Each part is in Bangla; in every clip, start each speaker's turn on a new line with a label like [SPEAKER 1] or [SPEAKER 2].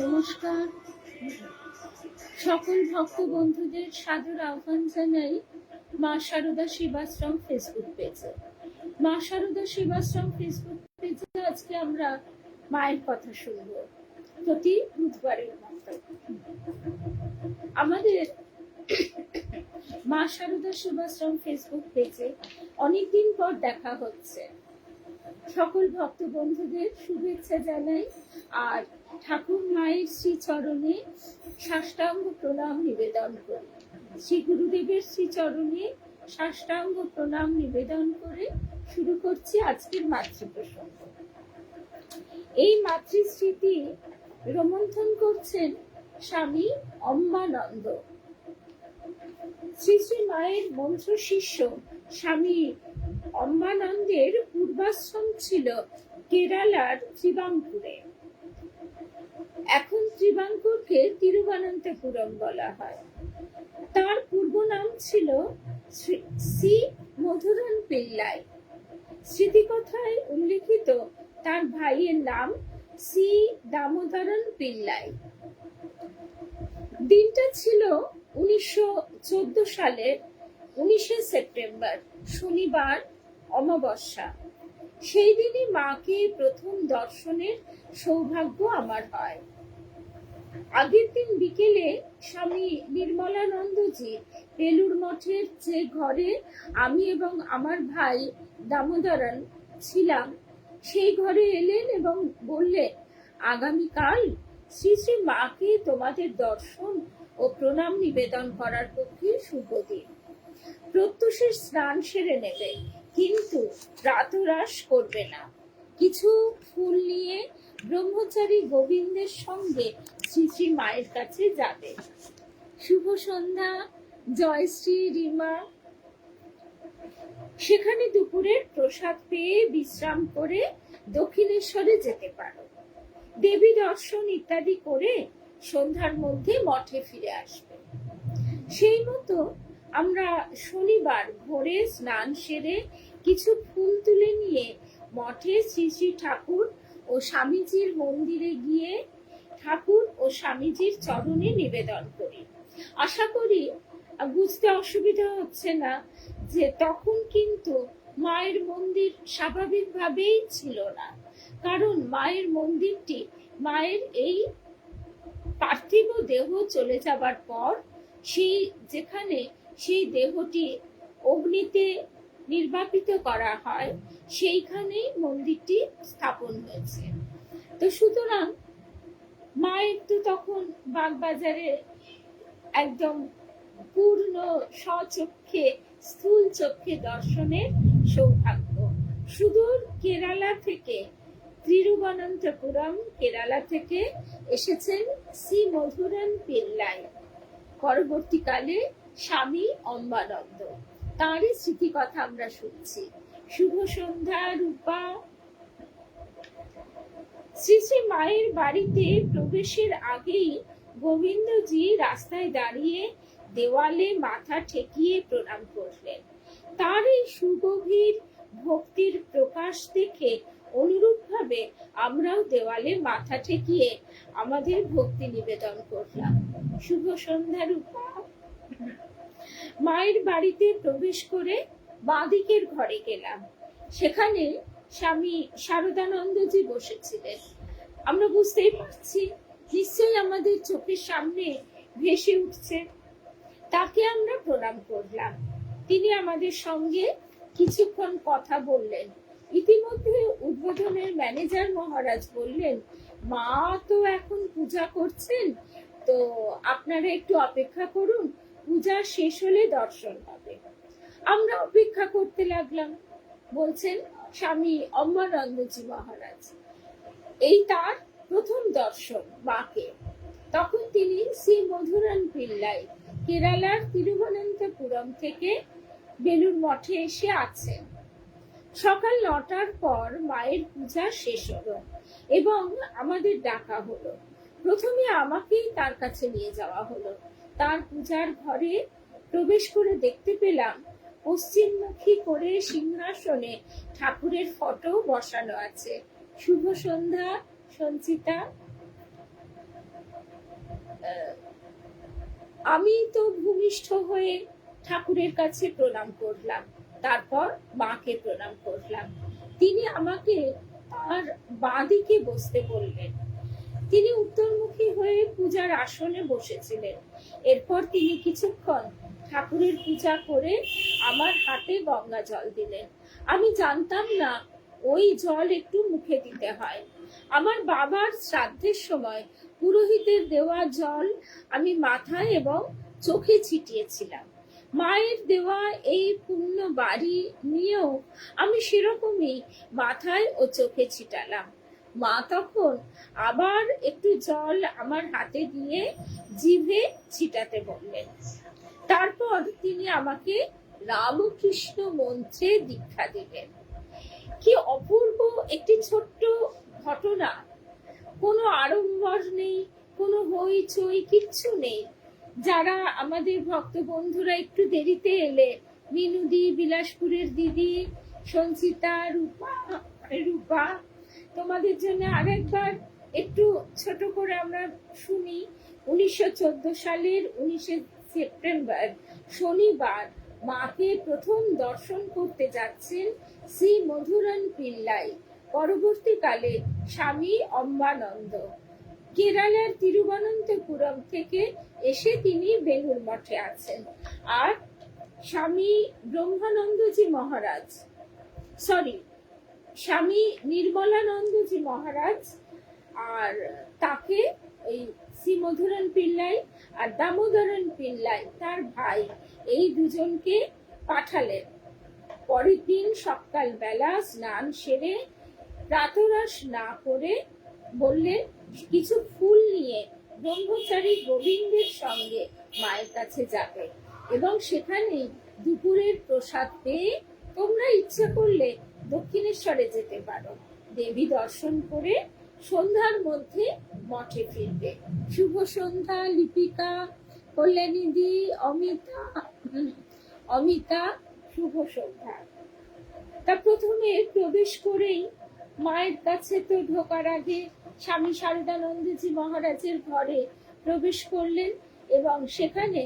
[SPEAKER 1] নমস্কার, সকল ভক্ত বন্ধুদের সাদর আহ্বান জানাই মা শারদা সেবাশ্রম ফেসবুক পেজে। মা শারদা সেবাশ্রম ফেসবুক পেজে আজকে আমরা মায়ের কথা শুনব প্রতি বুধবারের মতো। আমাদের মা শারদা সেবাশ্রম ফেসবুক পেজে অনেকদিন পর দেখা হচ্ছে। সকল ভক্ত বন্ধুদের শুভেচ্ছা জানাই আর ঠাকুর মায়ের শ্রীচরণে সাষ্টাঙ্গ প্রণাম নিবেদন করি। শ্রী গুরুদেবের শ্রীচরণে সাষ্টাঙ্গ প্রণাম নিবেদন করে শুরু করছি আজকের মাতৃপ্রসঙ্গ। এই মাতৃস্মৃতি রোমন্থন করছেন স্বামী অম্বানন্দ। শ্রী শ্রী মায়ের মন্ত্র শিষ্য স্বামী অম্বানন্দের পূর্বাশ্রম ছিল কেরালার ত্রিবাঙ্কুরে। এখন ত্রিবাঙ্কুরকে তিরুবনন্তপুরম বলা হয়। তার পূর্ব নাম ছিল শ্রী মধুরন পিল্লাই। স্মৃতিকথায় উল্লেখিত তার ভাইয়ের নাম শ্রী দামোদরন পিল্লাই। দিনটা ছিল 1914 সালের 19শে সেপ্টেম্বর, শনিবার, অমাবস্যা। সেই দিনই মাকে প্রথম দর্শনের সৌভাগ্য আমার হয়। আগের দিন বিকেলে স্বামী নির্মলানন্দজি বেলুড় মঠের যে ঘরে আমি এবং আমার ভাই দামোদরন ছিলাম, সেই ঘরে এলেন এবং বললেন, আগামীকাল শ্রী শ্রী মাকে তোমাদের দর্শন ও প্রণাম নিবেদন করার পক্ষে শুভ দিন। প্রত্যুষে স্নান সেরে নেবে, কিন্তু প্রাতরাশ করবে না। কিছু ফুল নিয়ে ব্রহ্মচারী গোবিন্দের সঙ্গে শ্রী শ্রী মায়ের কাছে যাবে। শুভ সন্ধ্যা, জয়শ্রী, রিমা। সেখানে দুপুরের প্রসাদ পেয়ে বিশ্রাম করে দক্ষিণেশ্বরে যেতে পারো। দেবী দর্শন ইত্যাদি করে সন্ধ্যার মধ্যে মঠে ফিরে আসবে। সেই মতো আমরা শনিবার ভোরে স্নান সেরে কিছু ফুল তুলে নিয়ে মঠে শ্রী শ্রী ঠাকুর ও স্বামীজির মন্দিরে গিয়ে ঠাকুর ও স্বামীজির চরণে নিবেদন করি। আশা করি বুঝতে অসুবিধা হচ্ছে না যে তখন কিন্তু মায়ের মন্দির স্বাভাবিকভাবেই ছিল না, কারণ মায়ের মন্দিরটি মায়ের এই পার্থিব দেহ চলে যাবার পর যেখানে সেই দেহটি অগ্নিতে নির্বাপিত করা হয়, সেইখানেই মন্দিরটি স্থাপন হয়েছে। তো সুতরাং মায়ের তো তখন বাগবাজারে একদম পূর্ণ স্বচক্ষে স্থূল চক্ষে দর্শনের সৌভাগ্য। সুদূর কেরালা থেকে, তিরুবনন্তপুরম কেরালা থেকে এসেছেন শ্রী মধুরন পিল্লাই, পরবর্তীকালে স্বামী অম্বানন্দ। তাঁরই স্মৃতিকথা আমরা শুনছি। শুভ সন্ধ্যা, রূপা। শ্রী শ্রী মায়ের বাড়িতে প্রবেশের আগেই গোবিন্দজি রাস্তায় দাঁড়িয়ে দেওয়ালে মাথা ঠেকিয়ে প্রণাম করলেন। তার এই সুগভীর ভক্তির প্রকাশ দেখে অনুরূপভাবে আমরাও দেওয়ালে মাথা ঠেকিয়ে আমাদের ভক্তি নিবেদন করলাম। শুভ সন্ধ্যা, রূপা। মায়ের বাড়িতে প্রবেশ করে বাঁদিকের ঘরে গেলাম। সেখানে স্বামী শারদানন্দজি বসেছিলেন। আমরা বুঝতেই পারছি নিশ্চয়ই আমাদের চোখের সামনে ভেসে উঠছে। তাকে আমরা প্রণাম করলাম। তিনি আমাদের সঙ্গে কিছুক্ষণ কথা বললেন। ইতিমধ্যে উদ্বোধনের ম্যানেজার মহারাজ বললেন, মা তো এখন পূজা করছেন, তো আপনারা একটু অপেক্ষা করুন, পূজা শেষ হলে দর্শন হবে। আমরা অপেক্ষা করতে লাগলাম। বলছেন স্বামী অম্বানন্দজি মহারাজ, এই তার প্রথম দর্শন মাকে। তখন তিনি শ্রী মধুরন পিল্লাই কেরালার তিরুবনন্তপুরম থেকে বেলুড় মঠে এসে আছেন। সকাল 9টার পর মায়ের পূজা শেষ হলো এবং আমাদের ডাকা হলো। প্রথমে আমাকেই তার কাছে নিয়ে যাওয়া হলো। তার পূজার ঘরে প্রবেশ করে দেখতে পেলাম পশ্চিমমুখী করে সিংহাসনে ঠাকুরের ফটো বসানো আছে। শুভ সন্ধ্যা, সঞ্চিতা। আমি তো ভূমিষ্ঠ হয়ে ঠাকুরের কাছে প্রণাম করলাম, তারপর মাকে প্রণাম করলাম। তিনি আমাকে তার বাঁ দিকে বসতে বললেন। তিনি উত্তরমুখী হয়ে পূজার আসনে বসেছিলেন। এরপর তিনি কিছুক্ষণ ঠাকুরের পূজা করে আমার হাতে গঙ্গা জল দিলেন। আমি জানতাম না ওই জল একটু মুখে দিতে হয়। আমার বাবার শ্রাদ্ধের সময় পুরোহিতের দেওয়া জল আমি মাথায় এবং চোখে ছিটিয়েছিলাম। মায়ের দেওয়া এই পুণ্য বাড়ি নিয়েও আমি সেরকমই মাথায় ও চোখে ছিটালাম। মা তখন আবার একটু জল আমার হাতে দিয়ে জিভে ছিটাতে বললেন। তারপর তিনি আমাকে রামকৃষ্ণ মন্ত্রে দীক্ষা দিলেন। কি অপূর্ব একটি ছোট্ট ঘটনা! কোনো আড়ম্বর নেই, কোনো হইচই, কিচ্ছু নেই। যারা আমাদের ভক্ত বন্ধুরা একটু দেরিতে এলে, মিনুদি, বিলাসপুরের দিদি, সঞ্চিতা, রূপা, তোমাদের জন্য আরেকবার একটু ছোট করে আমরা শুনি। 1914 সালের 19 সেপ্টেম্বর শনিবার মাকে প্রথম দর্শন করতে যাচ্ছেন শ্রী মধুরন পিল্লাই, পরবর্তীকালে স্বামী অম্বানন্দ। কেরালার তিরুবনন্তপুরম থেকে এসে তিনি বেলুর মঠে আছেন। আর স্বামী ব্রহ্মানন্দজি মহারাজ, স্বামী নির্মলানন্দজি মহারাজ আর তাকে ওই শ্রী মধুরন পিল্লাই আর দামোদরন পিল্লাই তার ভাই, এই দুজনকে পাঠালেন। পরের দিন সকাল বেলা স্নান সেরে প্রাতরাশ না করে বললেন কিছু ফুল নিয়ে ব্রহ্মচারী গোবিন্দের সঙ্গে মায়ের কাছে যাবে এবং সেখানে দুপুরের প্রসাদ পেয়ে তোমরা ইচ্ছা করলে দক্ষিণেশ্বরে যেতে পারো। দেবী দর্শন করে সন্ধ্যার মধ্যে মঠে ফিরবে। শুভ সন্ধ্যা। লিপিকা, কল্যাণীদি, অমিতা, শুভ সন্ধ্যা। তা প্রথমে প্রবেশ করেই মায়ের কাছে তো ঢোকার আগে স্বামী শারদানন্দজি মহারাজের ঘরে প্রবেশ করলেন এবং সেখানে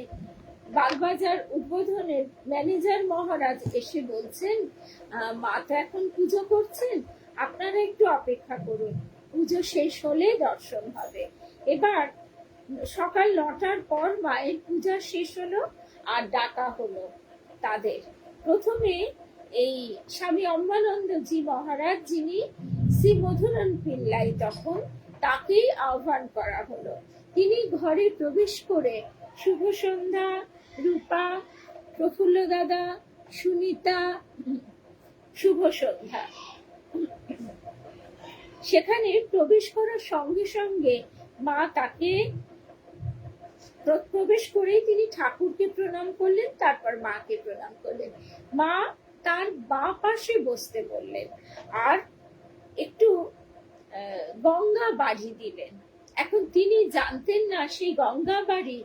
[SPEAKER 1] বাগবাজার উদ্বোধনের ম্যানেজার মহারাজ এসে বলছেন, মা তো এখন পুজো করছেন, আপনারা একটু অপেক্ষা করুন, পুজো শেষ হলে দর্শন হবে। এবার সকাল 9টার পর মায়ের পূজা শেষ হলো আর ডাকা হলো তাদের। প্রথমে এই স্বামী অম্বানন্দজি মহারাজ, যিনি শ্রী মধুরন পিল্লাই, তখন তাকেই আহ্বান করা হলো। তিনি ঘরে প্রবেশ করে শুভ সন্ধ্যা, রূপা, প্রফুল্ল দাদা, সুনিতা, শুভ সন্ধ্যা। সেখানে প্রবেশ করার সঙ্গে সঙ্গে মা তাকে প্রবেশ করেই তিনি ঠাকুরকে প্রণাম করলেন, তারপর মাকে প্রণাম করলেন। মা তার বাঁ পাশে বসতে বললেন আর একটু গঙ্গা বাড়ি দিলেন। এখন তিনি জানতেন না সেই গঙ্গা বাড়ি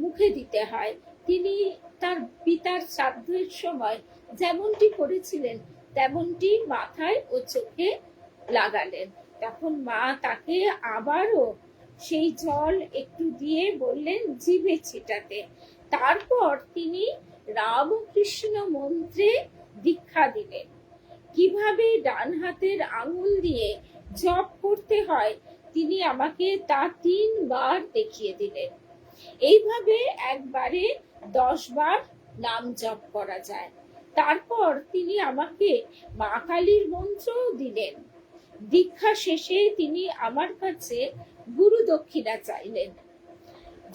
[SPEAKER 1] মুখে দিতে হয়। তিনি তার পিতার শ্রাদ্ধের সময় যেমনটি করেছিলেন তেমনটি মাথায় ও চোখে লাগালেন। তখন মা তাকে আবারও সেই জল একটু দিয়ে বললেন জিভে ছিটাতে। তারপর তিনি রামকৃষ্ণ মন্ত্রে দীক্ষা দিলেন। কিভাবে ডান হাতের আঙুল দিয়ে জপ করতে হয় তিনি আমাকে তা 3 বার দেখিয়ে দিলেন। এইভাবে একবারে 10 বার নাম জপ করা যায়। তারপর তিনি আমাকে মা কালীর মন্ত্রও দিলেন। দীক্ষা শেষে তিনি আমার কাছে গুরু দক্ষিণা চাইলেন।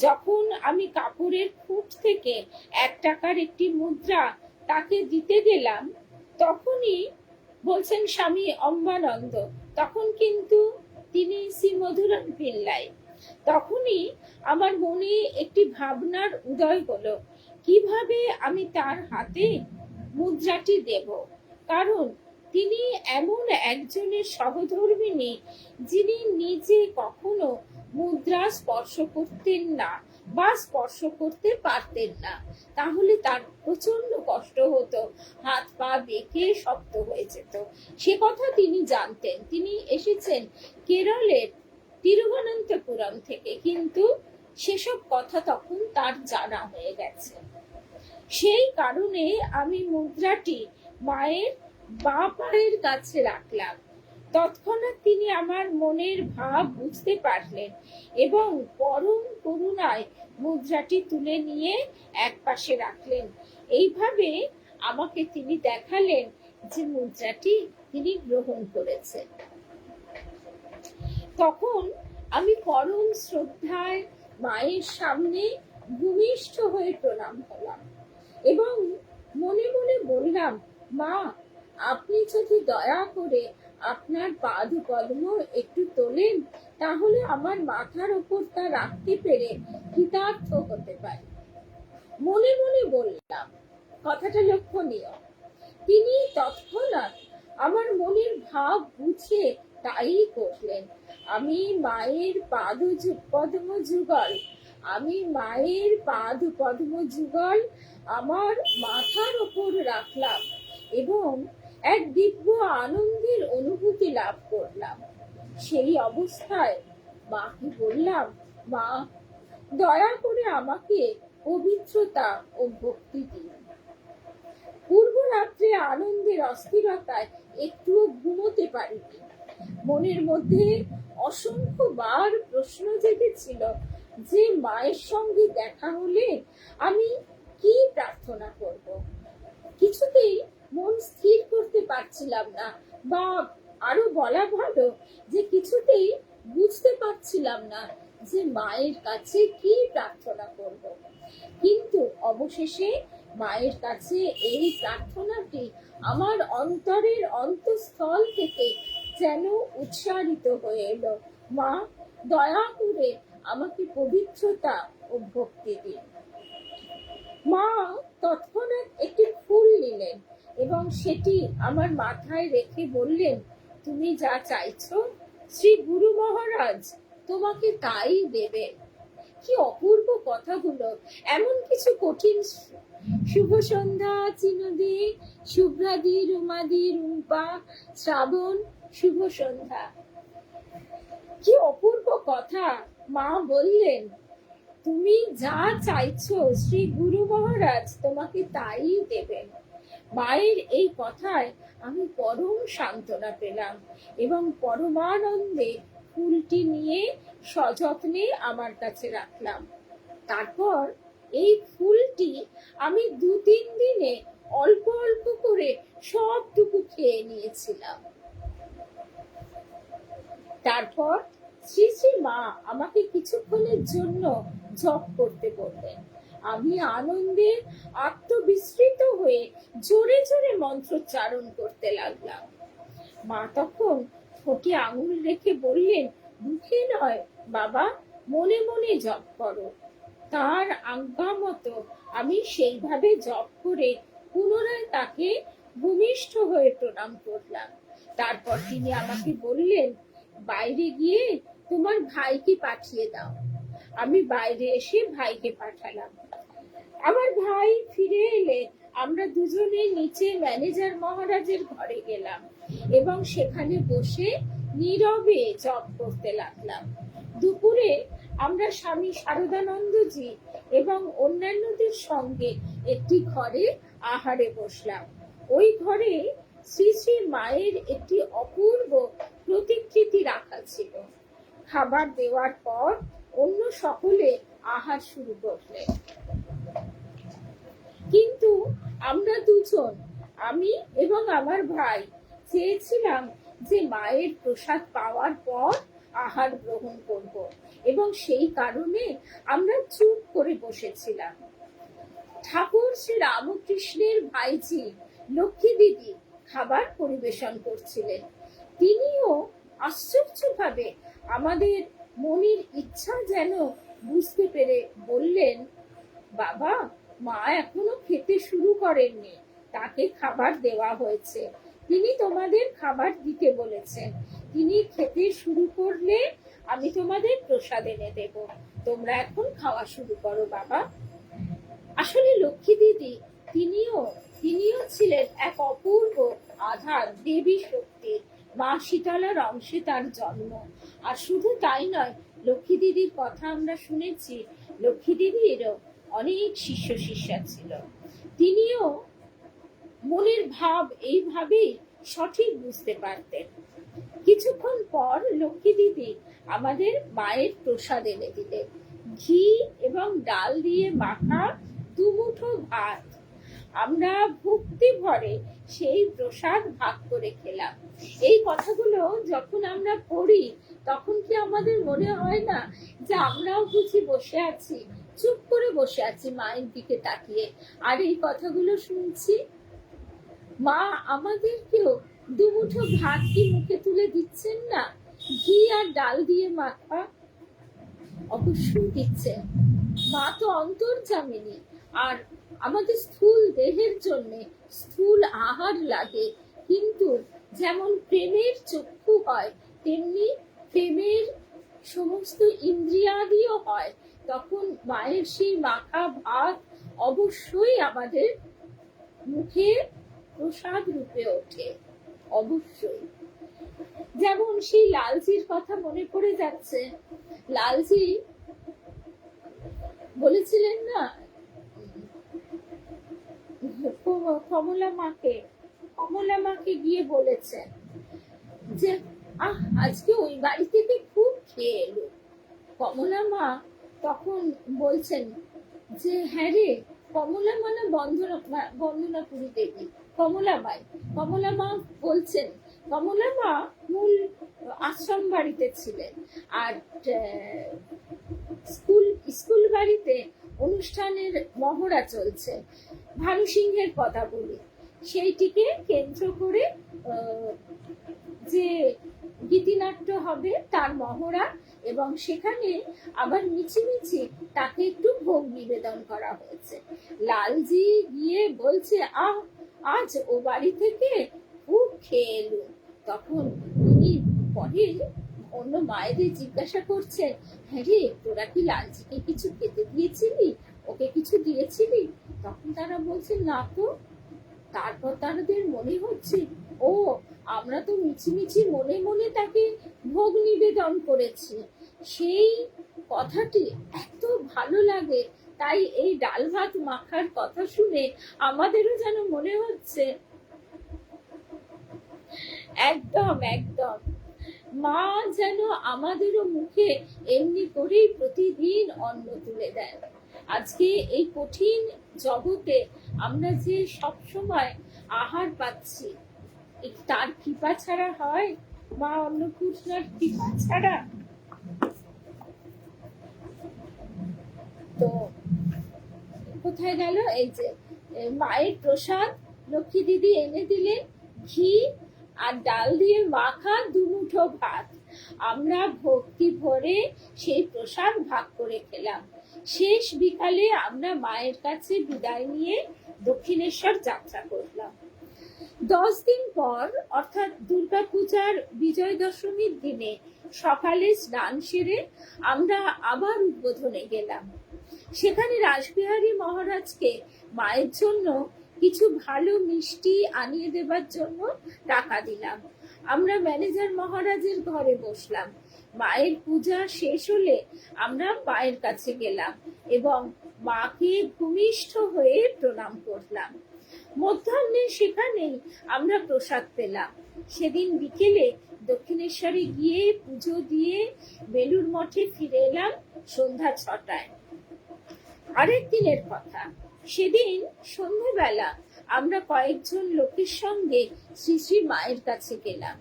[SPEAKER 1] যখন আমি কাপড়ের খুঁট থেকে 1 টাকার একটি মুদ্রা তাকে দিতে গেলাম, তখনই বলছেন স্বামী অম্বানন্দ, তখন কিন্তু তিনি শ্রী মধুরন পিল্লাই। তখনই আমার মনে একটি ভাবনার উদয় হলো, কিভাবে আমি তার হাতে মুদ্রাটি দেব। কারণ তিনি এমন একজনের সহধর্মিণী যিনি নিজে কখনো মুদ্রা স্পর্শ করতেন না বা স্পর্শ করতে পারতেন না। তাহলে তার প্রচন্ড কষ্ট হতো, হাত পা বেঁকে শক্ত হয়ে যেত। সে কথা তিনি জানতেন। তিনি এসেছেন কেরলের তিরুবনন্তপুরম থেকে, কিন্তু সেসব কথা তখন তার জানা হয়ে গেছে। সেই কারণে আমি মুদ্রাটি মায়ের বাঁ পায়ের কাছে রাখলাম। তৎক্ষণাৎ তিনি আমার মনের ভাব বুঝতে পারলেন এবং পরম করুণায় মুদ্রাটি তুলে নিয়ে এক পাশে রাখলেন। এইভাবে আমাকে তিনি দেখালেন যে মুদ্রাটি তিনি গ্রহণ করেছেন। তখন আমি পরম শ্রদ্ধায় মায়ের সামনে ভূমিষ্ঠ হয়ে প্রণাম করলাম এবং মনে মনে বললাম, মা, আপনি যদি দয়া করে আপনার পাদপদ্ম একটু তোলেন, তাহলে আমার মাথার উপর তা রাখতে পেরে কৃতার্থ হতে পারি। মনে মনে বললাম, কথাটা লক্ষণীয়। তিনি তৎক্ষণাৎ আমার মনের ভাব বুঝে তাই করলেন। আমি মায়ের পদ্ম যুগল আমার মাথার উপর রাখলাম এবং এক দিব্য আনন্দের অনুভূতি লাভ করলাম। সেই অবস্থায় মাকে বললাম, মা, দয়া করে আমাকে পবিত্রতা ও ভক্তি দিন। পূর্ব রাত্রে আনন্দের অস্থিরতায় একটুও ঘুমোতে পারিনি। মনের মধ্যে অসংখ্যবার প্রশ্ন জেগেছিল যে মায়ের সঙ্গে দেখা হলে আমি কি প্রার্থনা করব। কিছুতেই মন স্থির করতে পারছিলাম না, বা আরো বলা ভালো যে কিছুতেই বুঝতে পারছিলাম না যে মায়ের কাছে কি প্রার্থনা করব। কিন্তু অবশেষে মায়ের কাছে এই প্রার্থনাটি আমার অন্তরের অন্তঃস্থল থেকে যেন উচ্চারিত হয়ে এলো, মা, দয়া করে আমাকে পবিত্রতা ও ভক্তি দিন। মা তৎক্ষণাৎ একটি ফুল নিলেন এবং সেটি আমার মাথায় রেখে বললেন, তুমি যা চাইছো শ্রী গুরু মহারাজ তোমাকে তাই দেবে। কি অপূর্ব কথাগুলো! এমন কিছু কঠিন শুভ সন্ধ্যা চিনদি, শুভ্রাদি, রুমাদি, রুম্পা, শ্রাবণ, শুভ সন্ধ্যা। কি অপূর্ব কথা! মা বললেন, তুমি যা চাইছো শ্রী গুরু মহারাজ তোমাকে তাই দেবেন। মায়ের এই কথায় আমি পরম সান্ত্বনা পেলাম এবং পরমানন্দে ফুলটি নিয়ে সযত্নে আমার কাছে রাখলাম। তারপর এই ফুলটি আমি 2-3 দিনে অল্প অল্প করে সবটুকু খেয়ে নিয়েছিলাম। তারপর শ্রী শ্রী মা আমাকে কিছুক্ষণের জন্য জপ করতে বললেন। আমি আনন্দে আত্মবিস্মৃত হয়ে জোরে জোরে মন্ত্রোচ্চারণ করতে লাগলাম। মা তখন ঠোঁটে আঙুল রেখে বললেন, মুখে নয় বাবা, মনে মনে জপ করো। তার আজ্ঞা মতো আমি সেইভাবে জপ করে পুনরায় তাকে ভূমিষ্ঠ হয়ে প্রণাম করলাম। তারপর তিনি আমাকে বললেন, বাইরে গিয়ে তোমার ভাইকে পাঠিয়ে দাও। আমি বাইরে এসে ভাইকে পাঠালাম। আমার ভাই ফিরে এলে আমরা দুজনে নিচে ম্যানেজার মহারাজের ঘরে গেলাম এবং সেখানে বসে নীরবে জপ করতে লাগলাম। দুপুরে আমরা স্বামী শারদানন্দজি এবং অন্যান্যদের সঙ্গে একটি ঘরে আহারে বসলাম। ওই ঘরে শ্রী শ্রী মায়ের একটি অপূর্ব প্রতিকৃতি রাখা ছিল। খাবার দেওয়ার পর অন্য সকলে আহার শুরু করলেন, কিন্তু আমরা দুজন, আমি এবং আমার ভাই, চেয়েছিলাম যে মায়ের প্রসাদ পাওয়ার পর আহার গ্রহণ করব এবং সেই কারণে আমরা চুপ করে বসেছিলাম। ঠাকুর শ্রী রামকৃষ্ণের ভাইজি লক্ষ্মী দিদি খাবার পরিবেশন করছিলেন। তিনিও আশ্চর্যভাবে আমাদের মনের ইচ্ছা যেন বুঝতে পেরে বললেন, বাবা, মা এখনো খেতে শুরু করেননি, তাকে খাবার দেওয়া হয়েছে, তিনি তোমাদের খাবার দিতে বলেছেন, তিনি খেতে শুরু করলে আমি তোমাদের প্রসাদ এনে দেব, তোমরা এখন খাওয়া শুরু করো বাবা। আসলে লক্ষ্মী দিদি তিনিও ছিলেন এক অপূর্ব আধার দেবী শক্তি। মা শীতলার অংশে তার জন্ম। আর শুধু তাই নয়, লক্ষ্মী দিদির কথা আমরা শুনেছি, লক্ষ্মী দিদিরও অনেক শিষ্য শিষ্যা ছিল। তিনিও মনের ভাব এইভাবেই সঠিক বুঝতে পারতেন। কিছুক্ষণ পর লক্ষ্মী দিদি আমাদের মায়ের প্রসাদ এনে দিলেন, ঘি এবং ডাল দিয়ে মাখা দুমুঠো ভাত। আমরা ভক্তি ভরে সেই প্রসাদ ভাগ করে খেলাম। এই কথাগুলো যখন আমরা পড়ি তখন কি আমাদের মনে হয় না যে আমরাও বুঝি বসে আছি, চুপ করে বসে আছি মায়ের দিকে তাকিয়ে, আর এই কথাগুলো শুনছি? মা আমাদেরকেও দুমুঠো ভাত কি মুখে তুলে দিচ্ছেন না, ঘি আর ডাল দিয়ে মাখা? অবশ্যই দিচ্ছেন। মা তো অন্তর্যামিনী, আর আমাদের স্থূল দেহের জন্য স্থূল আহার লাগে, কিন্তু যেমন প্রেমের চক্ষু হয় তেমনি প্রেমের সমস্ত ইন্দ্রিয়াদিও হয়। তখন মায়ের সেই মাখা ভাত অবশ্যই আমাদের মুখে প্রসাদ রূপে ওঠে, অবশ্যই। যেমন সেই লালজির কথা মনে পড়ে যাচ্ছে। লালজি বলেছিলেন না কমলা মাকে গিয়ে বলেছেন যে আজকে ওই বাড়ি থেকে খুব খেয়ে এলো। কমলা মা তখন বলছেন যে হ্যাঁ রে, কমলা মা না বন্দনাপুরী দেবী, কমলা মা বলছেন, কমলা মা মূল আশ্রম বাড়িতে ছিলেন, আর স্কুল বাড়িতে অনুষ্ঠানের মহড়া চলছে। ভানু সিংহের কথা বলি, সেইটিকে কেন্দ্র করে যে গীতিনাট্য হবে তার মহড়া, এবং সেখানে আবার মিছিমিছি তাকে একটু ভোগ নিবেদন করা হয়েছে। লালজি গিয়ে বলছে আজ ও বাড়ি থেকে খুব খেয়ে এলো। তখন তিনি পরে অন্য মায়েদের জিজ্ঞাসা করছেন, হ্যাঁ রে, তোরা কি লালজিকে কিছু খেতে দিয়েছিলি, ওকে কিছু দিয়েছিলি? তখন তারা বলছে না তো। তারপর তাদের মনে হচ্ছে ও আমরা তো মিছিমিছি মনে মনে তাকে ভোগ নিবেদন করেছি। সেই কথাটি এত ভালো লাগে, তাই এই ডাল ভাত মাখার কথা শুনে আমাদেরও যেন মনে হচ্ছে একদম একদম মা যেন আমাদেরও মুখে এমনি করেই প্রতিদিন অন্ন তুলে দেন। আজকে এই কঠিন জগতে আমরা যে সব সময় আহার পাচ্ছি, তার কৃপা ছাড়া হয়? মা অন্নপূর্ণার কৃপা ছাড়া? তো কোথায় গেল? এই যে মায়ের প্রসাদ লক্ষ্মী দিদি এনে দিলেন, ঘি আর ডাল দিয়ে মাখা দুমুঠো ভাত। আমরা ভক্তি ভরে সেই প্রসাদ ভাগ করে খেলাম। শেষ বিকালে আমরা মায়ের কাছে বিদায় নিয়ে দক্ষিণেশ্বর যাত্রা করলাম। 10 দিন পর অর্থাৎ দুর্গাপূজার বিজয় দশমীর দিনে সকালে স্নান সেরে আমরা আবার উদ্বোধনে গেলাম। সেখানে রাসবিহারী মহারাজকে মায়ের জন্য কিছু ভালো মিষ্টি আনিয়ে দেবার জন্য টাকা দিলাম। আমরা ম্যানেজার মহারাজের ঘরে বসলাম। মায়ের পূজা শেষ হলে আমরা মায়ের কাছে গেলাম এবং মাকে ভূমিষ্ঠ হয়ে প্রণাম করলাম। মধ্যাহ্নে সেখানেই আমরা প্রসাদ পেলাম। সেদিন বিকেলে দক্ষিণেশ্বরে গিয়ে পুজো দিয়ে বেলুর মঠে ফিরে এলাম সন্ধ্যা 6টায়। আরেক দিনের কথা, সেদিন সন্ধ্যাবেলা আমরা কয়েকজন লোকের সঙ্গে শ্রী শ্রী মায়ের কাছে গেলাম।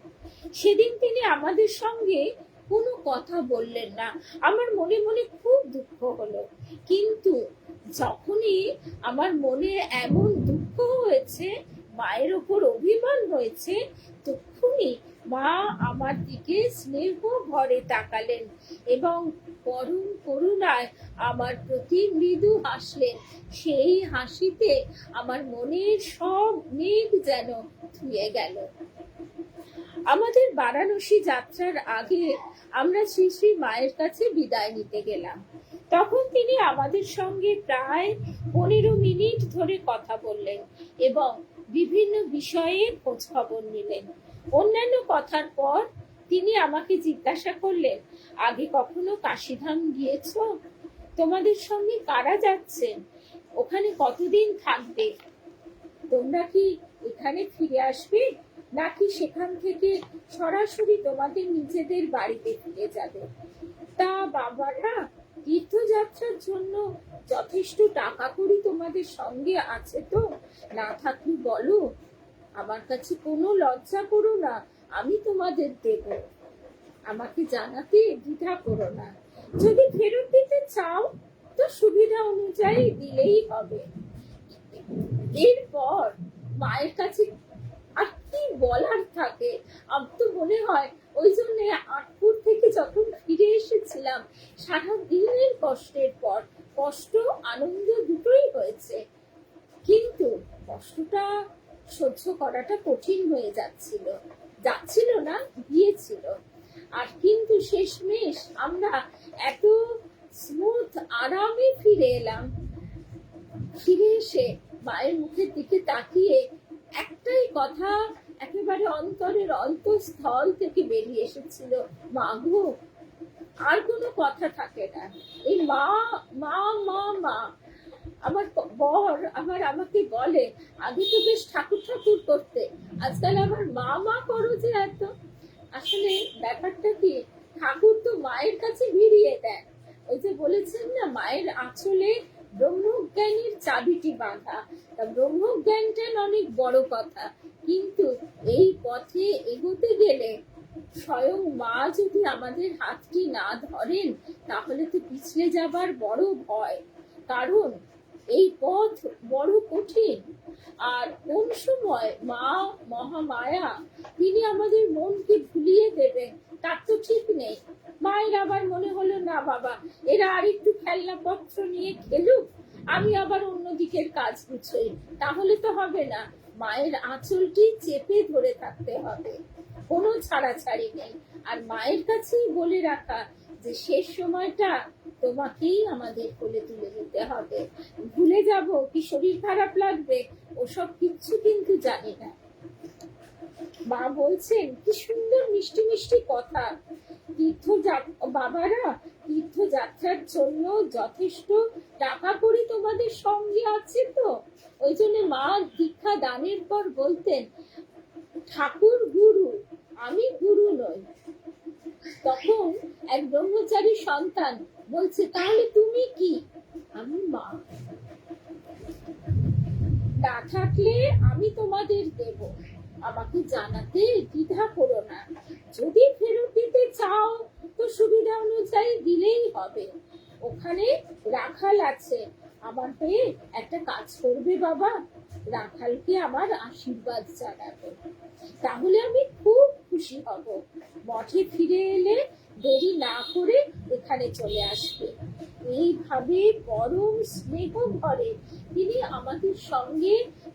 [SPEAKER 1] সেদিন তিনি আমাদের সঙ্গে কোনো কথা বললেন না। আমার মনে মনে খুব দুঃখ হলো, কিন্তু যখনই আমার মনে এমন দুঃখ হয়েছে, মায়ের ওপর অভিমান হয়েছে, তখনই মা আমার দিকে স্নেহ ভরে তাকালেন এবং পরম করুণায় আমার প্রতি মৃদু হাসলেন। সেই হাসিতে আমার মনের সব মেঘ যেন ধুয়ে গেল। আমাদের বারাণসী যাত্রার আগে আমরা শ্রী শ্রী মায়ের কাছে বিদায় নিতে গেলাম। তখন তিনি আমাদের সঙ্গে প্রায় 15 মিনিট ধরে কথা বললেন এবং বিভিন্ন বিষয়ে খোঁজ খবর নিলেন। অন্যান্য কথার পর তিনি আমাকে জিজ্ঞাসা করলেন, আগে কখনো কাশীধাম গিয়েছো? তোমাদের সঙ্গে কারা যাচ্ছেন? ওখানে কতদিন থাকবে? তোমরা কি এখানে ফিরে আসবে, নাকি সেখান থেকে সরাসরি তোমাদের নিজেদের বাড়িতে ফিরে যাবে? তা বাবারা, তীর্থযাত্রার জন্য যথেষ্ট টাকা কড়ি তোমাদের সঙ্গে আছে তো? না থাকলে বলো, আমার কাছে কোনো লজ্জা করো না, আমি তোমাদের দেব। আমাকে জানাতে দ্বিধা করো না। যদি ফেরত দিতে চাও তো সুবিধা অনুযায়ী দিলেই হবে। এরপর মায়ের কাছে আর কি বলার থাকে? আমার তো মনে হয় ওই জন্য আটপুর থেকে যখন ফিরে এসেছিলাম, সারা দিনের কষ্টের পর কষ্ট আনন্দ দুটোই হয়েছে, কিন্তু কষ্টটা সহ্য করাটা কঠিন হয়ে যাচ্ছিল না, গিয়েছিল। আর কিন্তু শেষমেশ আমরা এত স্মুথ আরামে ফিরে এলাম। ফিরে এসে মায়ের মুখের দিকে তাকিয়ে একটাই কথা একেবারে অন্তরের অন্তঃস্থল থেকে বেরিয়ে এসেছিল, মা গো। আর কোনো কথা থাকে না, এই মা মা মা মা। আমার বর আমাকে বলে, আগে তো বেশ ঠাকুর ঠাকুর করতে, আজকাল আমার মা মা করো যে এত। আসলে ব্যাপারটা কি, ঠাকুর তো মায়ের কাছে ভিড়িয়ে দেন। ওই যে বলেছেন না, মায়ের আঁচলে ব্রহ্মজ্ঞানের চাবিটি বাঁধা। তা ব্রহ্মজ্ঞানটা অনেক বড় কথা, কিন্তু এই পথে এগোতে গেলে স্বয়ং মা যদি আমাদের হাতটি না ধরেন, তাহলে তো পিছলে যাবার বড় ভয়। কারণ এই পথ বড় কঠিন। আর কোন সময় মা মহামায়া তিনি আমাদের মনকে ভুলিয়ে দেবেন তার তো ঠিক নেই। মায়ের আবার মনে হলো, না বাবা, এরা আর একটু খেলনাপত্র নিয়ে খেলুক, আমি আবার অন্যদিকের কাজ গুছোই, তাহলে তো হবে না। মায়ের আঁচলটি চেপে ধরে থাকতে হবে, কোনো ছাড়াছাড়ি নেই। আর মায়ের কাছেই বলে রাখা যে শেষ সময়টা তোমাকেই আমাদের কোলে তুলে নিতে হবে। ভুলে যাব কি শরীর খারাপ লাগবে, ওসব কিচ্ছু কিন্তু জানি না। মা বলছেন, কি সুন্দর মিষ্টি মিষ্টি কথা। বাবারা, তীর্থযাত্রার জন্য যথেষ্ট টাকা কড়ি তোমাদের সঙ্গে আছে তো? ওই জন্য মা দীক্ষা দানের পর বলতেন, ঠাকুর গুরু, আমি গুরু নই। তখন এক ব্রহ্মচারী সন্তান বলছে, তাহলে তুমি কি? আমি মা। না থাকলে আমি তোমাদের দেব, আমাকে জানাতে দ্বিধা করো না। যদি ফেরত দিতে চাও তো সুবিধা অনুযায়ী দিলেই হবে। ওখানে রাখাল আছে, আমার হয়ে একটা কাজ করবে বাবা, রাখালকে আমার আশীর্বাদ জানাবে, তাহলে আমি খুব খুশি হব। মঠে ফিরে এলে দেরি না করে এখানে চলে আসবে। এইভাবে পরম স্নেহ ভরে তিনি আমাদের সঙ্গে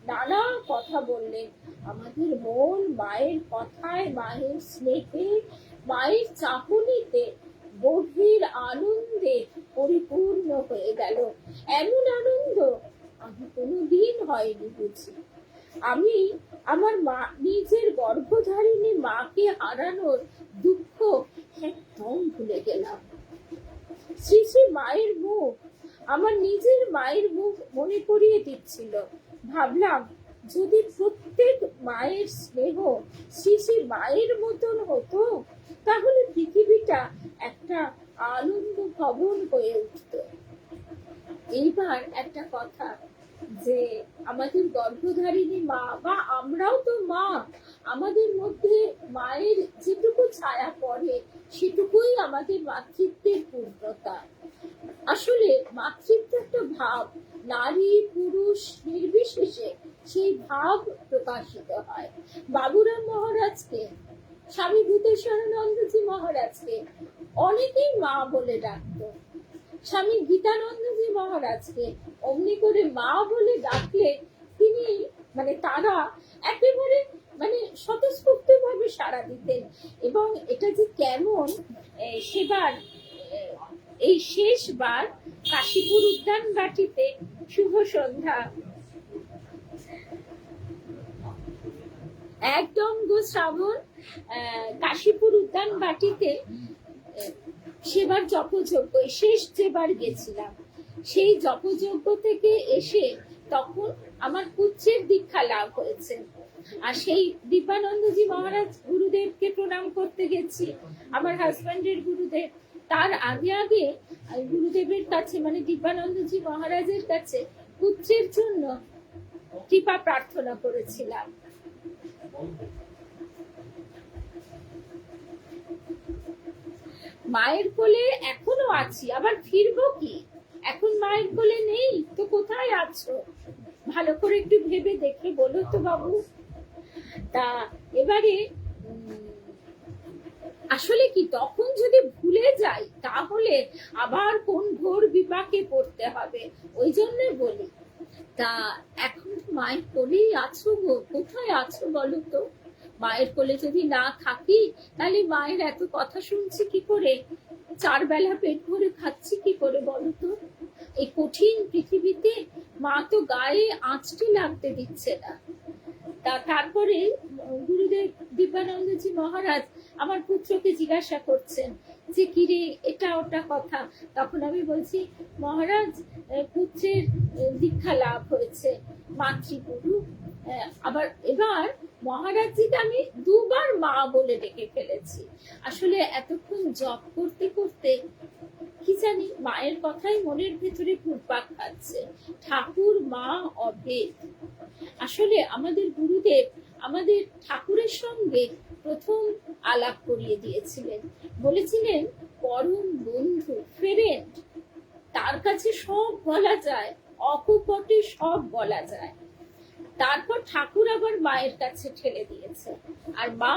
[SPEAKER 1] নানা কথা বললেন। আমাদের মন মায়ের কথায়, মায়ের স্নেহে, মায়ের চাহনিতে গভীর আনন্দে পরিপূর্ণ হয়ে গেল। এমন আনন্দ আমি কোনোদিন হয়নি বুঝি। আমি আমার মা, নিজের গর্ভধারিণী মাকে হারানোর দুঃখ একদম ভুলে গেলাম। শ্রী শ্রী মায়ের মুখ আমার নিজের মায়ের মুখ মনে করিয়ে দিচ্ছিল। ভাবলাম, যদি প্রত্যেক মায়ের স্নেহ শ্রী শ্রী মায়ের মতন হতো, তাহলে পৃথিবীটা একটা আনন্দ ভবন হয়ে উঠত। এইবার একটা কথা, যে আমাদের গর্ভধারিণী মা বা আমরাও তো মা, আমাদের মধ্যে মায়ের যেটুকু ছায়া পড়ে সেটুকুই আমাদের মাতৃত্বের পূর্ণতা। আসলে মাতৃত্ব একটা ভাব, নারী পুরুষ নির্বিশেষে সেই ভাব প্রকাশিত হয়। বাবুরাম মহারাজকে, স্বামী ভূতেশ্বরানন্দজি মহারাজকে অনেকেই মা বলে ডাকত। স্বামী গীতানন্দজি মহারাজকে অমনি করে মা বলে ডাকলে তিনি তারা একেবারে স্বতঃস্ফূর্ত ভাবে সাড়া দিতেন। এবং এটা যে কেমন, সেবার এই শেষবার কাশীপুর উদ্যান বাটিতে শুভ সন্ধ্যা। একদম গো শ্রাবণ, কাশীপুর উদ্যান বাটিতে সেবার জপযজ্ঞ, শেষ যেবার গেছিলাম, সেই জপযজ্ঞ থেকে এসে তখন আমার পুত্রের দীক্ষা লাভ হয়েছে। আর সেই দীপানন্দজি মহারাজ গুরুদেবকে প্রণাম করতে গেছি, আমার হাজবেন্ডের গুরুদেব। তার আগে আগে গুরুদেবের কাছে মানে দীপানন্দজি মহারাজের কাছে পুত্রের জন্য কৃপা প্রার্থনা করেছিলাম। মায়ের কোলে এখনো আছি, আবার ফিরবো কি? এখন মায়ের কোলে নেই তো কোথায় আছো? ভালো করে একটু ভেবে দেখে বলো তো বাবু। তা এবারে আসলে কি, তখন যদি ভুলে যাই তাহলে আবার কোন ঘোর বিপাকে পড়তে হবে, ওই জন্য বলি। তা এখন মায়ের কোলেই আছো গো, কোথায় আছো বলো তো? মায়ের কোলে যদি না থাকি তাহলে মায়ের এত কথা শুনছি কি করে, 4 বেলা পেট ভরে খাচ্ছি কি করে বলো তো? এই কঠিন পৃথিবীতে মা তো গায়ে আঁচটি লাগতে দিচ্ছে না। তারপরে গুরুদেব দীপানন্দজি মহারাজ আমার পুত্রকে জিজ্ঞাসা করছেন যে কিরে এটা ওটা কথা। তখন আমি বলছি, মহারাজ পুত্রের দীক্ষা লাভ হয়েছে, মাতৃগুরু। আবার এবার মহারাজজিকে আমি 2 বার মা বলে ডেকে ফেলেছি। আসলে এতক্ষণ জপ করতে করতে কি জানি মায়ের কথাই মনের ভেতরে ঘুরপাক খাচ্ছে। ঠাকুর মা অভেদ। আসলে আমাদের গুরুদেব আমাদের ঠাকুরের সঙ্গে প্রথম আলাপ করিয়ে দিয়েছিলেন, বলেছিলেন পরম বন্ধু, ফ্রেন্ড, তার কাছে সব বলা যায়, অকপটে সব বলা যায়। তারপর ঠাকুর আবার মায়ের কাছে ঠেলে দিয়েছে। আর মা,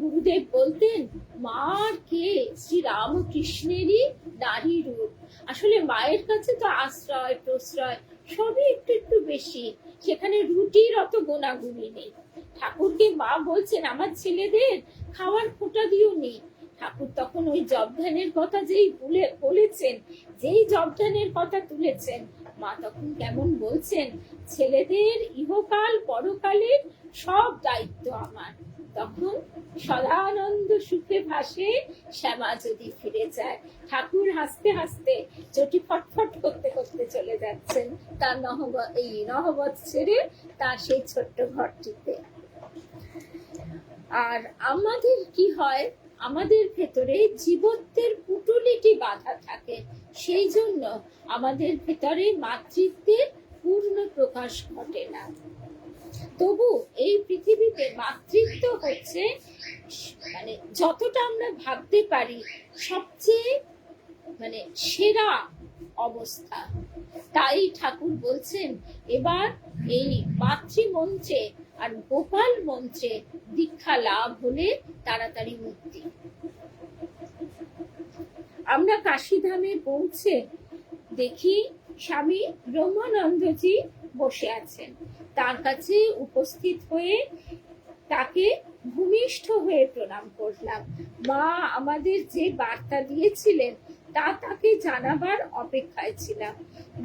[SPEAKER 1] গুরুদেব বলতেন মার কে শ্রী রামকৃষ্ণেরই নারী রূপ। আসলে মায়ের কাছে তো আশ্রয় প্রশ্রয় সবই একটু একটু বেশি, সেখানে রুটির অত গোনাগুনি নেই। ঠাকুরকে মা বলছেন আমার ছেলেদের খাওয়ার ফোঁটা দিও নি। ঠাকুর তখন ওই জবধানের কথা যেই বলেছেন, যেই জবধানের কথা তুলেছেন, মা তখন কেমন বলছেন, ছেলেদের ইহকাল পরকালের সব দায়িত্ব আমার। তখন সদানন্দ সুখে ভাসে শ্যামা যদি ফিরে যায়। ঠাকুর হাসতে হাসতে চটি ফটফট করতে করতে চলে যাচ্ছেন তার নহবত ছেড়ে তার সেই ছোট্ট ঘরটিতে। আর আমাদের কি হয়, আমাদের ভেতরে জীবত্বের পুটুলিটি বাঁধা থাকে, সেই জন্য আমাদের ভেতরে মাতৃত্বের পূর্ণ প্রকাশ ঘটে না। তবু এই পৃথিবীতে মাতৃত্ব হচ্ছে মানে যতটা আমরা ভাবতে পারি সবচেয়ে মানে সেরা অবস্থা। তাই ঠাকুর বলছেন এবার এই মাতৃমন্ত্রে আর গোপাল মন্ত্রে দীক্ষা লাভ হলে তাড়াতাড়ি মুক্তি। আমরা কাশীধামে পৌঁছে দেখি স্বামী ব্রহ্মানন্দজি বসে আছেন। তার কাছে উপস্থিত হয়ে তাকে ভূমিষ্ঠ হয়ে প্রণাম করলাম। মা আমাদের যে বার্তা দিয়েছিলেন তা তাকে জানাবার অপেক্ষায় ছিলাম।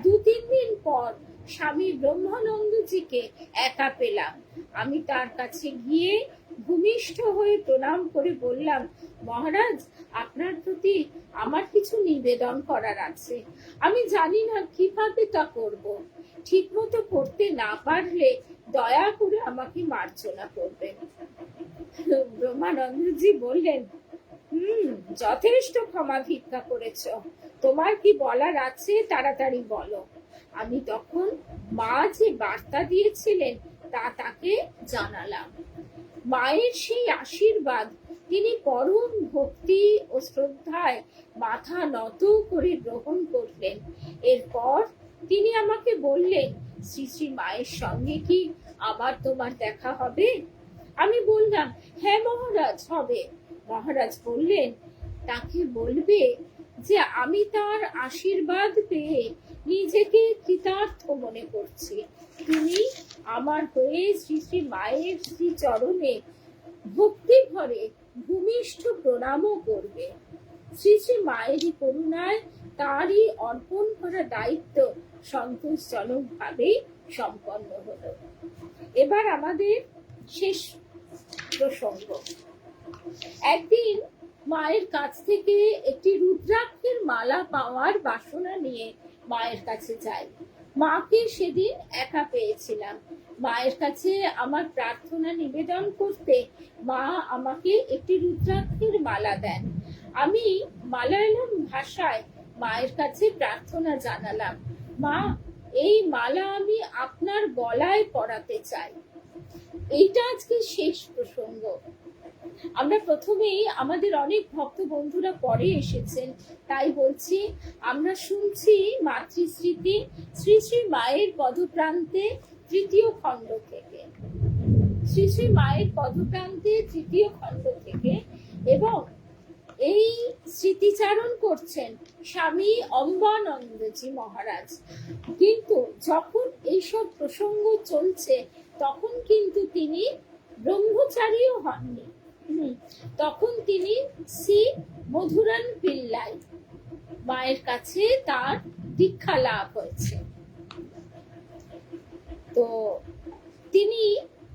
[SPEAKER 1] 2-3 দিন পর স্বামী ব্রহ্মানন্দজিকে একা পেলাম। আমি তার কাছে গিয়ে ভূমিষ্ঠ হয়ে প্রণাম করে বললাম, মহারাজ আপনার প্রতি আমার কিছু নিবেদন করার আছে। আমি জানি না কিভাবে তা করব। ঠিক মতো করতে না পারলে দয়া করে আমাকে মার্জনা করবেন। ব্রহ্মানন্দজি বললেন, যথেষ্ট ক্ষমা ভিক্ষা করেছ, তোমার কি বলার আছে তাড়াতাড়ি বলো। আমি তখন মা যে বার্তা দিয়েছিলেন তা তাকে জানালাম। মায়ের সেই আশীর্বাদ তিনি পরম ভক্তি ও শ্রদ্ধায় মাথা নত করে গ্রহণ করলেন। এরপর তিনি আমাকে বললেন, শ্রী শ্রী মায়ের সঙ্গে কি আবার তোমার দেখা হবে? আমি বললাম, হ্যাঁ মহারাজ, হবে। মহারাজ বললেন, তাকে বলবে যে আমি তার আশীর্বাদ পেয়ে নিজেকে কৃতার্থ মনে করছি। তুমি আমার হয়ে শ্রী শ্রী মায়ের শ্রী চরণে ভক্তি ভরে ভূমিষ্ঠ প্রণামও করবে। শ্রী শ্রী মায়েরই করুণায় তারই অর্পণ করা দায়িত্ব সন্তোষজনক ভাবেই সম্পন্ন হলো। এবার আমাদের শেষ প্রসঙ্গ। একদিন মায়ের কাছ থেকে একটি রুদ্রাক্ষের মালা পাওয়ার বাসনা নিয়ে মায়ের কাছে যাই। মাকে সেদিন একা পেয়েছিলাম। মায়ের কাছে আমার প্রার্থনা নিবেদন করতে মা আমাকে একটি রুদ্রাক্ষের মালা দেন। আমি মালায়ালাম ভাষায় মায়ের কাছে প্রার্থনা জানালাম, মা, এই মালা আমি আপনার গলায় পরাতে চাই। এইটা আজকে শেষ প্রসঙ্গ। আমরা প্রথমেই, আমাদের অনেক ভক্ত বন্ধুরা পরে এসেছেন, তাই বলছি, আমরা শুনছি মাতৃস্মৃতি শ্রী শ্রী মায়ের পদপ্রান্তে তৃতীয় খণ্ড থেকে, শ্রী শ্রী মায়ের পদপ্রান্তে তৃতীয় খণ্ড থেকে, এবং এই স্মৃতিচারণ করছেন স্বামী অম্বানন্দজি মহারাজ। কিন্তু যখন এইসব প্রসঙ্গ চলছে তখন কিন্তু তিনি ব্রহ্মচারীও হননি, তখন তিনি শ্রী মধুরান পিল্লাই মায়ের কাছে তার দীক্ষা লাভ হয়েছে। তো তিনি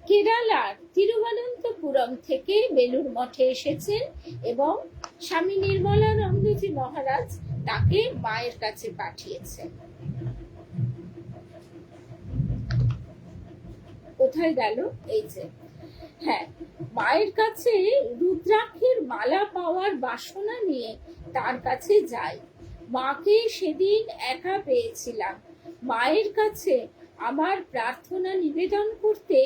[SPEAKER 1] কেরালার তিরুবনন্তপুরম থেকে বেলুর মঠে এসেছেন এবং স্বামী নির্মলানন্দজি মহারাজ তাকে মায়ের কাছে পাঠিয়েছেন। কোথায় গেল? এই যে, হ্যাঁ, মায়ের কাছে রুদ্রাক্ষের মালা পাওয়ার বাসনা নিয়ে তার কাছে যাই। মাকে সেদিন একা পেয়েছিলাম। মায়ের কাছে আমার প্রার্থনা নিবেদন করতে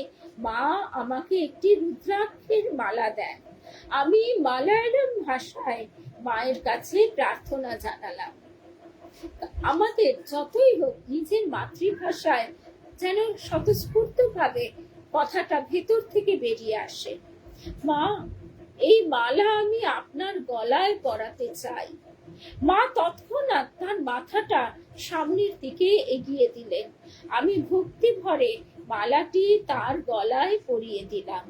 [SPEAKER 1] মা আমাকে একটি রুদ্রাক্ষের মালা দেন। আমি মালায়ালাম ভাষায় মায়ের কাছে প্রার্থনা জানালাম। আমাদের যতই হোক নিজের মাতৃভাষায় যেন স্বতঃস্ফূর্তভাবে কথাটা ভেতর থেকে বেরিয়ে আসে। মা, এই মালা আমি আপনার গলায় পরাতে চাই। মা তৎক্ষণাৎ তার মাথাটা সামনের দিকে এগিয়ে দিলেন। আমি ভক্তি ভরে মালাটি তার গলায় পরিয়ে দিলাম।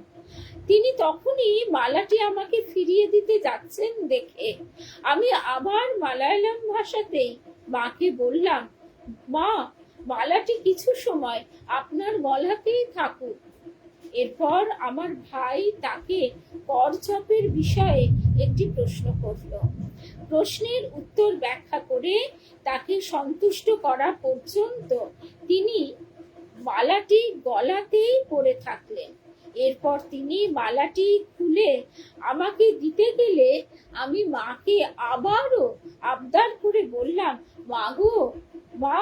[SPEAKER 1] তিনি তখনই মালাটি আমাকে ফিরিয়ে দিতে যাচ্ছেন দেখে আমি আবার মালায়ালাম ভাষাতেই মাকে বললাম, মা, মালাটি কিছু সময় আপনার গলাতেই থাকুক। এরপর আমার ভাই তাকে করজপের বিষয়ে একটি প্রশ্ন করল। প্রশ্নের উত্তর ব্যাখ্যা করে তাকে সন্তুষ্ট করা পর্যন্ত তিনি মালাটি গলাতেই পরে থাকলেন। এরপর তিনি মালাটি খুলে আমাকে দিতে গেলে আমি মাকে আবারও আবদার করে বললাম, মা গো, মা,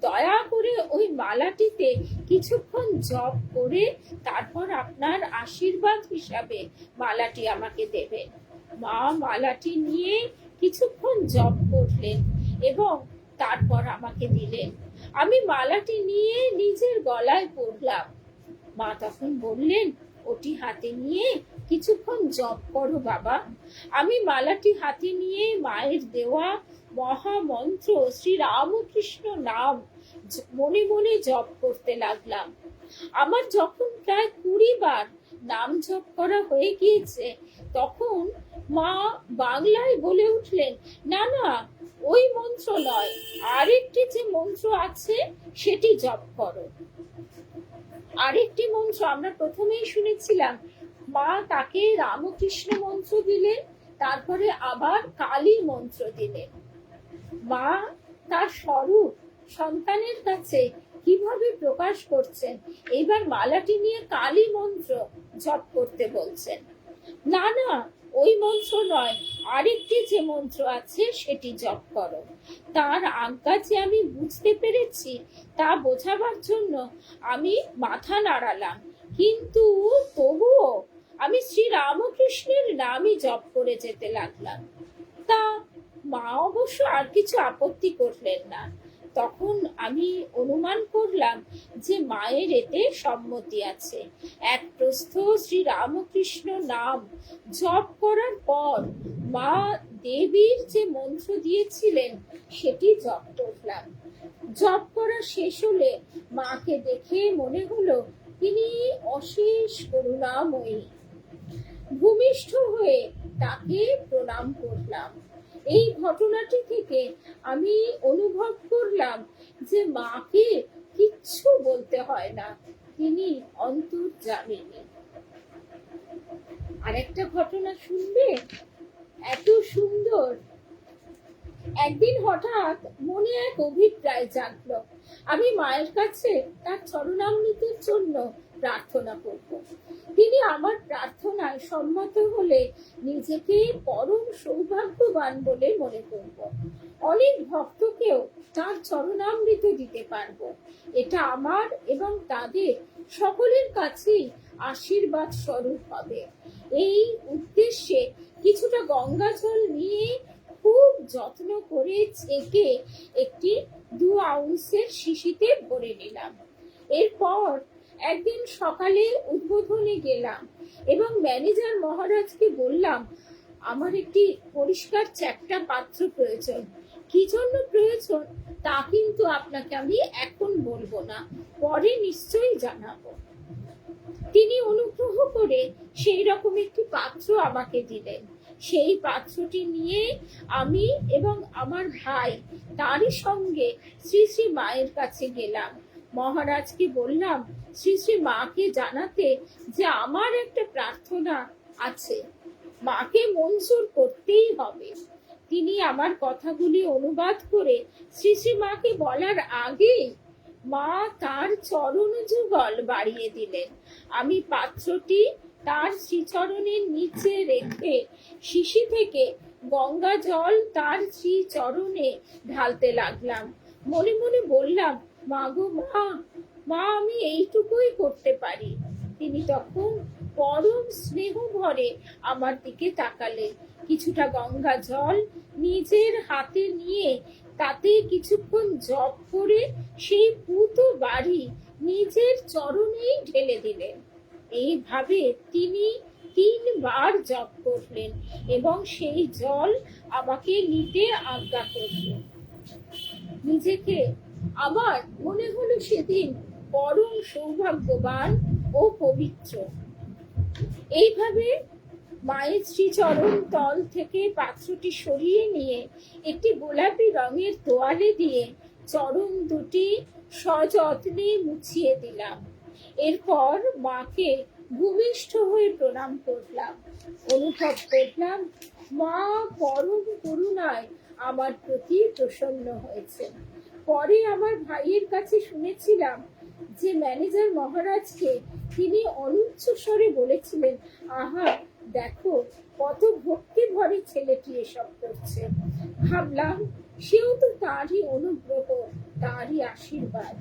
[SPEAKER 1] দয়া করে ওই মালাটিতে কিছুক্ষণ জপ করে তারপর আপনার আশীর্বাদ হিসাবে মালাটি আমাকে দেবেন। মা মালাটি নিয়ে কিছুক্ষণ জপ করলেন এবং তারপর আমাকে দিলেন। আমি মালাটি নিয়ে নিজের গলায় পরলাম। মা তখন বললেন, ওটি হাতে নিয়ে কিছুক্ষণ জপ করো বাবা। আমি মালাটি হাতে নিয়ে মায়ের দেওয়া মহামন্ত্র শ্রী রামকৃষ্ণ নাম মনে মনে জপ করতে লাগলাম। আমার যখন প্রায় 20 বার নাম জপ করা হয়ে গিয়েছে তখন মা বাংলায় বলে উঠলেন, না না, ওই মন্ত্র নয়, আরেকটি যে মন্ত্র আছে সেটি জপ করো। আরেকটি মন্ত্র আমরা প্রথমেই শুনেছিলাম, মা তাকে রামকৃষ্ণ মন্ত্র দিলেন, তারপরে আবার কালী মন্ত্র দিলেন। মা তার স্বরূপ সন্তানের কাছে কিভাবে প্রকাশ করছেন, এইবার মালাটি নিয়ে কালী মন্ত্র জপ করতে বলছেন। না না, ওই মন্ত্র নয়, আরেকটি যে মন্ত্র আছে সেটি জপ করো। তার আজ্ঞা যে আমি বুঝতে পেরেছি তা বোঝাবার জন্য আমি মাথা নাড়ালাম, কিন্তু তবুও আমি শ্রী রামকৃষ্ণের নামই জপ করে যেতে লাগলাম। তা মা অবশ্য আর কিছু আপত্তি করলেন না। তখন আমি অনুমান করলাম যে মায়ের এতে সম্মতি আছে। এক প্রস্থ শ্রী রামকৃষ্ণ নাম জপ করার পর মা দেবীর যে মন্ত্র দিয়েছিলেন সেটি জপ করলাম। জপ করা শেষ হলে মাকে দেখে মনে হলো তিনি অশেষ করুণাময়ী। ভূমিষ্ঠ হয়ে তাকে প্রণাম করলাম। এই ঘটনাটি থেকে আমি অনুভব করলাম যে মাকে কিচ্ছু বলতে হয় না, তিনি অন্তর্যামিনী। আরেকটা ঘটনা শুনবে, এত সুন্দর। একদিন হঠাৎ মনে এক অভিপ্রায় জাগলো, আমি মায়ের কাছে তার চরণামৃতের জন্য প্রার্থনা করব। তিনি আমার প্রার্থনায় সম্মত হলে নিজেকে পরম সৌভাগ্যবান বলে মনে করব। অনেক ভক্তকেও তার চরণামৃত দিতে পারবো। এটা আমার এবং তাদের সকলের কাছেই আশীর্বাদ স্বরূপ হবে। এই উদ্দেশ্যে কিছুটা গঙ্গা জল নিয়ে খুব যত্ন করে ছেঁকে একটি 2 আউন্সের শিশিতে ভরে নিলাম। এরপর একদিন সকালে উদ্বোধনে গেলাম এবং ম্যানেজার মহারাজকে বললাম, আমার একটি পরিষ্কার চ্যাপ্টা পাত্র প্রয়োজন। কি জন্য প্রয়োজন তা কিন্তু আপনাকে আমি এখন বলবো না, পরে নিশ্চয়ই জানাবো। তিনি অনুগ্রহ করে সেই রকম একটি পাত্র আমাকে দিলেন। সেই পাত্রটি নিয়ে আমি এবং আমার ভাই তারই সঙ্গে শ্রী শ্রী মায়ের কাছে গেলাম। মহারাজকে বললাম শ্রী শ্রী মাকে জানাতে যে আমার একটা প্রার্থনা আছে, মাকে মঞ্জুর করতেই হবে। তিনি আমার কথাগুলি অনুবাদ করে শ্রী শ্রী মাকে বলার আগেই মা তার চরণ যুগল বাড়িয়ে দিলেন। আমি পাত্রটি তার শ্রীচরণের নিচে রেখে শিশি থেকে গঙ্গা জল তার শ্রীচরণে ঢালতে লাগলাম। মনে মনে বললাম, মা গো মা, মা আমি এইটুকুই করতে পারি। তিনি তখন পরম স্নেহ ভরে আমার দিকে তাকালেন। কিছুটা গঙ্গা জল নিজের হাতে নিয়ে তাতে কিছুক্ষণ জপ করে সেই পুত বাড়ি নিজের চরণেই ঢেলে দিলেন। এইভাবে তিনি 3 বার জপ করলেন এবং সেই জল আমাকে নিতে আজ্ঞা করলেন। নিজেকে আমার মনে হলো সেদিন পরম সৌভাগ্যবান ও পবিত্র। এইভাবে মায়ের শ্রীচরণ তল থেকে পাত্রটি সরিয়ে নিয়ে একটি গোলাপি রঙের তোয়ালে দিয়ে চরণ দুটি সযত্নে মুছিয়ে দিলাম। এরপর মাকে ভূমিষ্ঠ হয়ে প্রণাম করলাম। অনুভব করলাম মা পরম করুণায় আমার প্রতি প্রসন্ন হয়েছে। পরে আমার ভাইয়ের কাছে শুনেছিলাম যে ম্যানেজার মহারাজকে তিনি অনুচ্চ স্বরে বলেছিলেন, আহা দেখো কত ভক্তি ভরে ছেলেটি এসব করছে। ভাবলাম সেও তো তারই অনুগ্রহ, তারই আশীর্বাদ।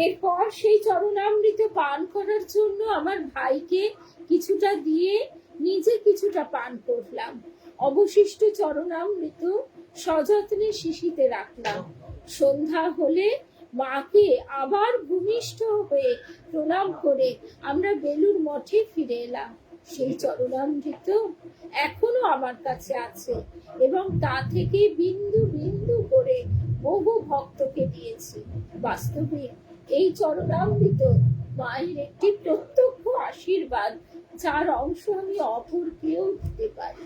[SPEAKER 1] এরপর সেই চরণামৃত পান করার জন্য আমার ভাইকে কিছুটা দিয়ে নিজে কিছুটা পান করলাম। অবশিষ্ট চরণামৃত সযত্নে শিশিতে রাখলাম। সন্ধ্যা হলে মাকে আবার ভূমিষ্ঠ হয়ে প্রণাম করে আমরা বেলুড় মঠে ফিরে এলাম। সেই চরণামৃত এখনো আমার কাছে আছে এবং তা থেকে বিন্দু বিন্দু করে বহু ভক্তকে দিয়েছি। বাস্তবিক এই চরণামৃত মায়ের একটি প্রত্যক্ষ আশীর্বাদ, যার অংশ আমি অপরকেও দিতে পারি।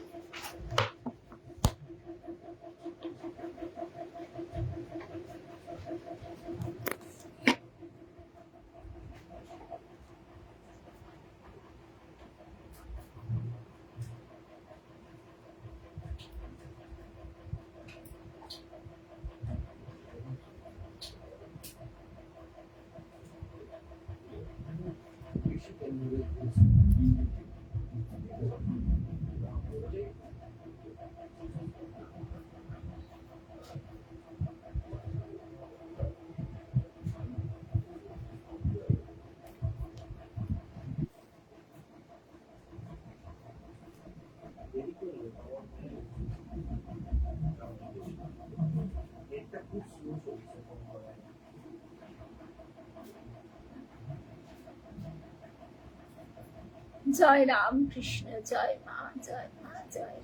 [SPEAKER 1] জয় রাম কৃষ্ণ, জয় মা, জয় মা, জয়।